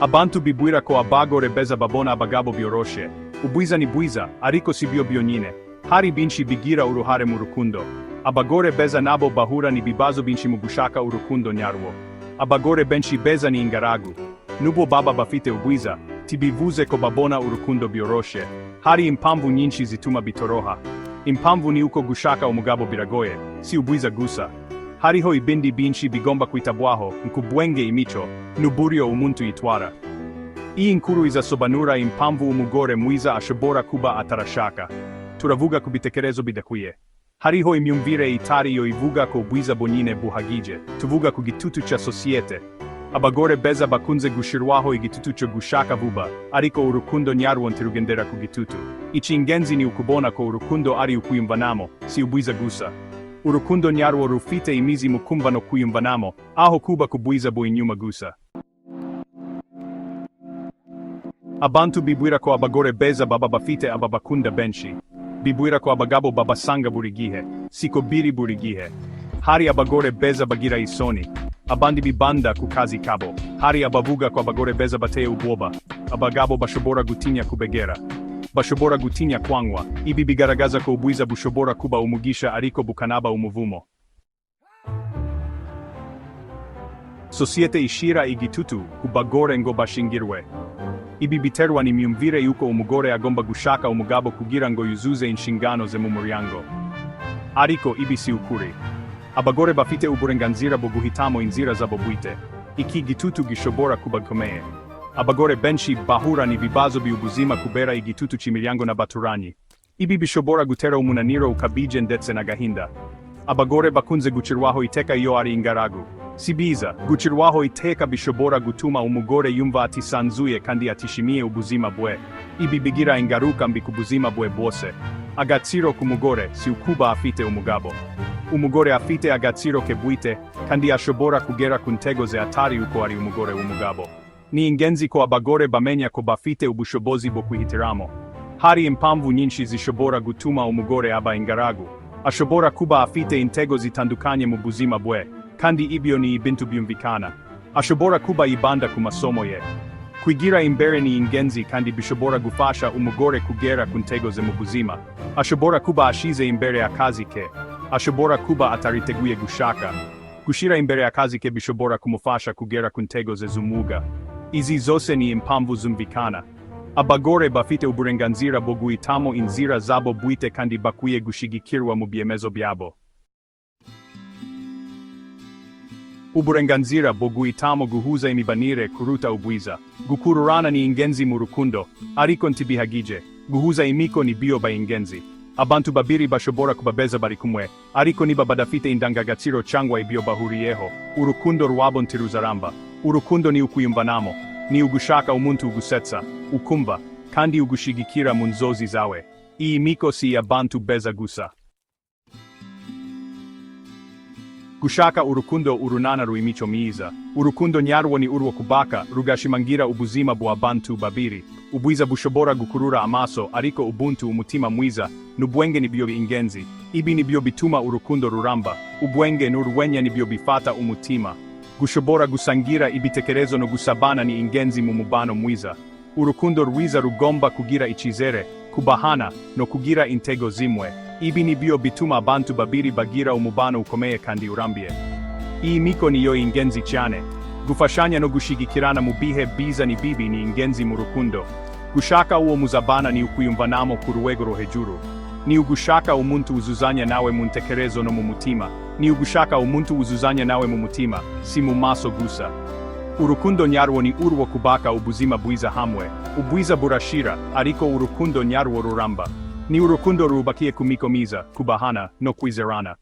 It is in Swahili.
Abantu bibwira ko abagore beza babona abagabo byoroshe. Ubwiza ni bwiza, ariko si byo byonyine. Hari byinshi bigira uruhare mu rukundo. Abagore beza nabo bahura n'ibibazo byinshi mu gushaka urukundo nyarwo. Abagore benshi beza ni ingaragu. Nubwo baba bafite ubwiza, tibivuze ko babona urukundo byoroshe. Hari impamvu nyinshi zituma bitoroha. Impamvu ni uko gushaka umugabo biragoye, si ubwiza gusa. Hariho ibindi byinshi bigomba kwitabwaho, nk'ubwenge, imico, n'uburyo umuntu yitwara. Iyi nkuru izasobanura impamvu umugore mwiza ashobora kuba atarashaka. Turavuga ku bitekerezo bidakwiye. Hariho imyumvire itari yo ivuga ko ubwiza bwonyine buhagije. Tuvuga ku gitutu cya sosiyete. Abagore beza bakunze gushirwaho igitutu cyo gushaka vuba, ariko urukundo nyarwo ntirugendera ku gitutu. Icy'ingenzi ni ukubona ko urukundo ari ukwiyumvanamo, si ubwiza gusa. Urukundo nyarwo rufite imizi mu kumva no kwiyumvanamo, aho kuba ku bwiza bw'inyuma gusa. Abantu bibwira ko abagore beza baba bafite ababakunda benshi. Bibwira ko abagabo babasanga buri gihe, siko biri buri gihe. Hari abagore beza bagira isoni. Abandi bibanda ku kazi kabo. Hari abavuga ko abagore beza bateye ubwoba. Abagabo bashobora gutinya kubegera. Bashobora gutinya kwangwa. Ibi bigaragaza ko ubwiza bushobora kuba umugisha ariko bukanaba umuvumo. Sosiyete ishira igitutu ku bagore ngo bashingirwe. Ibi biterwa n'imyumvire yuko umugore agomba gushaka umugabo kugira ngo yuzuze inshingano ze mu muryango. Ariko ibi si ukuri. Abagore bafite uburenganzira bwo guhitamo inzira zabo bwite. Iki gitutu gishobora kuba gikomeye. Abagore benshi bahura n'ibibazo by'ubuzima kubera igitutu cy'imiryango n'abaturanyi. Ibi bishobora gutera umunaniro ukabije ndetse n'agahinda. Abagore bakunze gucirwaho iteka iyo ari ingaragu. Si biza, gucirwaho iteka bishobora gutuma umugore yumva atisanzuye kandi atishimiye ubuzima bwe. Ibi bigira ingaruka mbi ku buzima bwe bwose. Agaciro k'umugore si ukuba afite umugabo. Umugore afite agaciro ke bwite, kandi ashobora kugera ku ntego ze atari uko ari umugore w'umugabo. Ni ingenzi ko abagore bamenya ko bafite ubushobozi bwo kwihitiramo. Hari impamvu nyinshi zishobora gutuma umugore aba ingaragu. Ashobora kuba afite intego zitandukanye mu buzima bwe, kandi ibyo ni ibintu byumvikana. Ashobora kuba yibanda ku masomo ye. Kwigira imbere ni ingenzi kandi bishobora gufasha umugore kugera ku ntego ze mu buzima. Ashobora kuba ashize imbere akazi ke. Ashobora kuba atariteguye gushaka. Gushira imbere akazi ke bishobora kumufasha kugera ku ntego ze z'umwuga. Izi zose ni impamvu zumvikana. Abagore bafite uburenganzira bwo guhitamo inzira zabo bwite kandi bakwiye gushigikirwa mu byemezo byabo. Uburenganzira bwo guhitamo guhuza imibanire kuruta ubwiza. Gukururana ni ingenzi mu rukundo, ariko ntibihagije. Guhuza imiko ni byo ingenzi. Abantu babiri bashobora kuba beza bari kumwe, ariko niba badafite indangagaciro cyangwa ibyo bahuriyeho, urukundo rwabo ntiruzaramba. Urukundo ni ukwiyumvanamo, ni ugushaka umuntu ugusetsa, ukumva, kandi ugushigikira mu nzozi zawe. Iyi miko si abantu beza gusa. Gushaka urukundo urunana rw'imico myiza. Urukundo nyarwo ni urwo kubaka, rugashimangira ubuzima bw'abantu babiri. Ubwiza bushobora gukurura amaso, ariko ubuntu, umutima mwiza, n'ubwenge nibyo ingenzi. Ibi nibyo bituma urukundo ruramba. Ubwenge n'urwenya nibyo bifata umutima. Gushobora gusangira ibitekerezo no gusabana ni ingenzi mu mubano mwiza. Urukundo rwiza rugomba kugira icyizere, kubahana, no kugira intego zimwe. Ibi nibyo bituma abantu babiri bagira umubano ukomeye kandi urambiye. Iyi miko niyo ingenzi cyane. Gufashanya no gushigikirana mu bihe biza ni bibi ni ingenzi mu rukundo. Gushaka uwo muzabana ni ukwiyumvanamo ku rwego rwo hejuru. Ni ugushaka umuntu uzuzanya nawe mu ntekerezo no mu mutima. Ni ugushaka umuntu uzuzanya nawe mu mutima, si mu maso gusa. Urukundo nyarwo ni urwo kubaka ubuzima bwiza hamwe. Ubwiza burashira, ariko urukundo nyarwo ruramba. Ni urukundo rubakiye ku miko myiza, kubahana, no kwizerana.